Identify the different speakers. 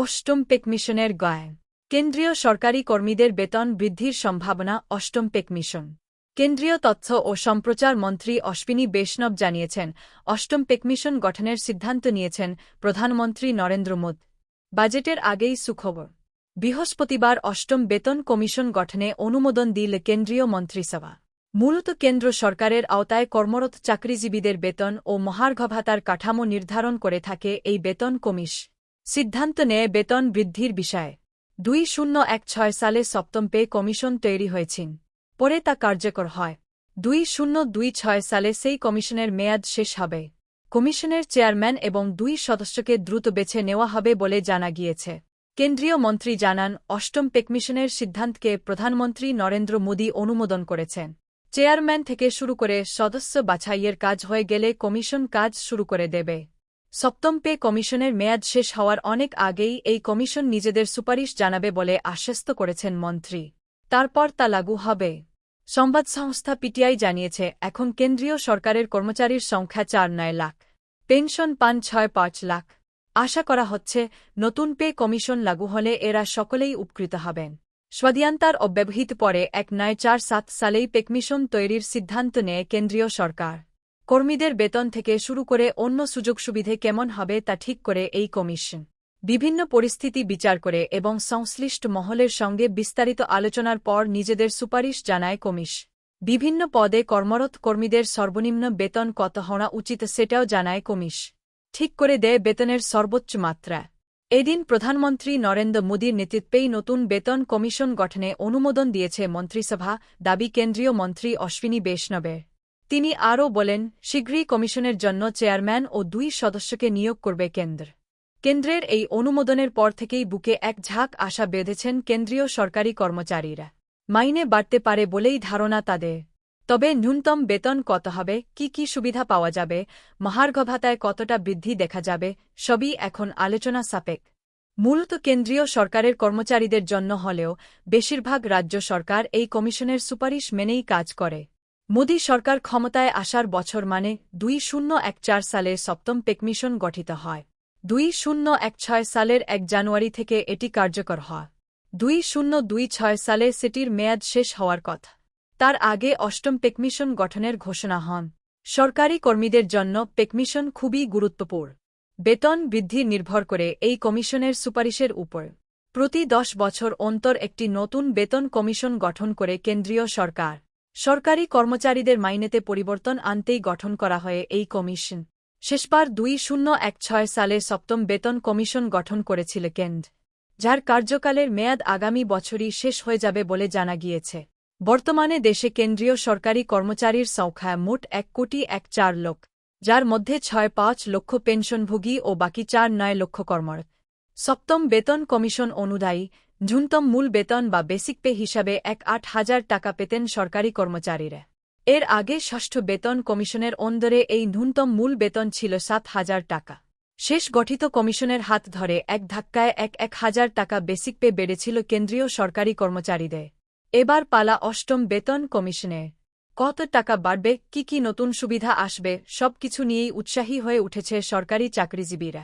Speaker 1: অষ্টম পে কমিশনের গায় কেন্দ্রীয় সরকারি কর্মীদের বেতন বৃদ্ধির সম্ভাবনা। অষ্টম পে কমিশন কেন্দ্রীয় তথ্য ও সম্প্রচার মন্ত্রী অশ্বিনী বৈষ্ণব জানিয়েছেন, অষ্টম পে কমিশন গঠনের সিদ্ধান্ত নিয়েছেন প্রধানমন্ত্রী নরেন্দ্র মোদি। বাজেটের আগেই সুখবর, বৃহস্পতিবার অষ্টম বেতন কমিশন গঠনে অনুমোদন দিল কেন্দ্রীয় মন্ত্রিসভা। মূলত কেন্দ্র সরকারের আওতায় কর্মরত চাকরিজীবীদের বেতন ও মহার্ঘ ভাতার কাঠামো নির্ধারণ করে থাকে এই বেতন কমিশ। সিদ্ধান্ত নেয় বেতন বৃদ্ধির বিষয়ে। 2016 সালে সপ্তম পে কমিশন তৈরি হয়েছিল, পরে তা কার্যকর হয়। 2026 সালে সেই কমিশনের মেয়াদ শেষ হবে। কমিশনের চেয়ারম্যান এবং 2 সদস্যকে দ্রুত বেছে নেওয়া হবে বলে জানা গিয়েছে। কেন্দ্রীয় মন্ত্রী জানান, অষ্টম পে কমিশনের সিদ্ধান্তকে প্রধানমন্ত্রী নরেন্দ্র মোদি অনুমোদন করেছেন। চেয়ারম্যান থেকে শুরু করে সদস্য বাছাইয়ের কাজ হয়ে গেলে কমিশন কাজ শুরু করে দেবে। সপ্তম পে কমিশনের মেয়াদ শেষ হওয়ার অনেক আগেই এই কমিশন নিজেদের সুপারিশ জানাবে বলে আশ্বস্ত করেছেন মন্ত্রী। তারপর তা লাগু হবে। সংবাদ সংস্থা পিটিআই জানিয়েছে, এখন কেন্দ্রীয় সরকারের কর্মচারীর সংখ্যা 4-9 লাখ, পেনশন পান 6-5 লাখ। আশা করা হচ্ছে, নতুন পে কমিশন লাগু হলে এরা সকলেই উপকৃত হবেন। স্বাধীনতার অব্যবহিত পরে 1947 সালেই পে কমিশন তৈরির সিদ্ধান্ত নেয় কেন্দ্রীয় সরকার। কর্মীদের বেতন থেকে শুরু করে অন্য সুযোগ সুবিধে কেমন হবে তা ঠিক করে এই কমিশন। বিভিন্ন পরিস্থিতি বিচার করে এবং সংশ্লিষ্ট মহলের সঙ্গে বিস্তারিত আলোচনার পর নিজেদের সুপারিশ জানায় কমিশ। বিভিন্ন পদে কর্মরত কর্মীদের সর্বনিম্ন বেতন কত হওয়া উচিত সেটাও জানায় কমিশ। ঠিক করে দেয় বেতনের সর্বোচ্চ মাত্রা। এদিন প্রধানমন্ত্রী নরেন্দ্র মোদির নেতৃত্বেই নতুন বেতন কমিশন গঠনে অনুমোদন দিয়েছে মন্ত্রিসভা, দাবি কেন্দ্রীয় মন্ত্রী অশ্বিনী বৈষ্ণবের। তিনি আরও বলেন, শীঘ্রই কমিশনের জন্য চেয়ারম্যান ও 2 সদস্যকে নিয়োগ করবে কেন্দ্র। কেন্দ্রের এই অনুমোদনের পর থেকেই বুকে এক ঝাঁক আশা বেঁধেছেন কেন্দ্রীয় সরকারি কর্মচারীরা। মাইনে বাড়তে পারে বলেই ধারণা তাদের। তবে ন্যূনতম বেতন কত হবে, কি সুবিধা পাওয়া যাবে, মহার্ঘ ভাতায় কতটা বৃদ্ধি দেখা যাবে, সবই এখন আলোচনা সাপেক্ষ। মূলত কেন্দ্রীয় সরকারের কর্মচারীদের জন্য হলেও বেশিরভাগ রাজ্য সরকার এই কমিশনের সুপারিশ মেনেই কাজ করে। মোদি সরকার ক্ষমতায় আসার বছর মানে 2014 সালে সপ্তম পে কমিশন গঠিত হয়। 2016 সালের 1 জানুয়ারি থেকে এটি কার্যকর হয়। 2026 সালে সেটির মেয়াদ শেষ হওয়ার কথা। তার আগে অষ্টম পে কমিশন গঠনের ঘোষণা হন। সরকারি কর্মীদের জন্য পে কমিশন খুবই গুরুত্বপূর্ণ। বেতন বৃদ্ধি নির্ভর করে এই কমিশনের সুপারিশের উপর। প্রতি 10 বছর অন্তর একটি নতুন বেতন কমিশন গঠন করে কেন্দ্রীয় সরকার। সরকারি কর্মচারীদের মাইনেতে পরিবর্তন আনতেই গঠন করা হয় এই কমিশন। শেষবার 2016 সালে সপ্তম বেতন কমিশন গঠন করেছিল কেন্দ্র, যার কার্যকালের মেয়াদ আগামী বছরই শেষ হয়ে যাবে বলে জানা গিয়েছে। বর্তমানে দেশে কেন্দ্রীয় সরকারি কর্মচারীর সংখ্যা মোট 1,04 লাখ, যার মধ্যে 6-5 লক্ষ পেনশনভোগী ও বাকি 4-9 লক্ষ কর্মরত। সপ্তম বেতন কমিশন অনুযায়ী ন্যূনতম মূল বেতন বা বেসিক পে হিসাবে 1,08,000 টাকা পেতেন সরকারি কর্মচারীরা। এর আগে ষষ্ঠ বেতন কমিশনের অন্দরে এই ন্যূনতম মূল বেতন ছিল 7,000 টাকা। শেষ গঠিত কমিশনের হাত ধরে এক ধাক্কায় 1,000 টাকা বেসিক পে বেড়েছিল কেন্দ্রীয় সরকারি কর্মচারীদের। এবার পালা অষ্টম বেতন কমিশনে। কত টাকা বাড়বে, কি নতুন সুবিধা আসবে, সবকিছু নিয়েই উৎসাহী হয়ে উঠেছে সরকারি চাকরিজীবীরা।